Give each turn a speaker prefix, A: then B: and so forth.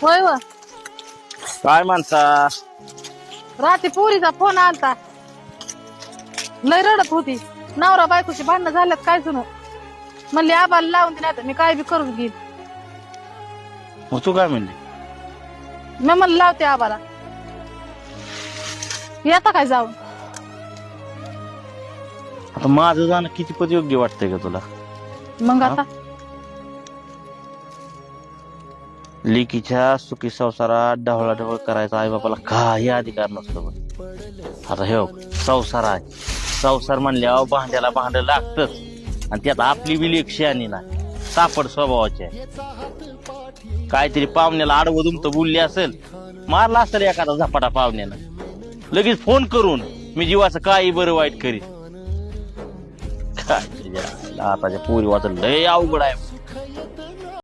A: होय व
B: काय म्हणता?
A: रात्री पुरीचा फोन आलता. लय रडत होती. नवरा बायकोशी भांडणं झाल्यात काय जुनं. म्हणली आबाला लावून दे, नाही मी काय बी करून घेईन.
B: मग तू काय म्हणली?
A: मी म्हणलं लावते आबाला. येता काय जाऊन?
B: आता माझं जाणं कितीपत योग्य वाटतंय का तुला?
A: मग आता
B: लेकीच्या सुखी संसारात ढवळाढवळ करायचा आई बापाला काही अधिकार नसतो बघ. आता हे संसार आहे. संसार म्हणल्यावर भांड्याला भांड लागतच. आणि त्यात आपली बी लेक शहाणी नाही, सापड स्वभावाची आहे. काहीतरी पाहुण्याला आडवं दुमतं बोलली असेल, मारला असेल एखादा झपाटा पाहुण्यानं, लगेच फोन करून मी जीवाचं काही बरं वाईट करीत. काय आताच्या पोरी वाचलं लय अवघड आहे.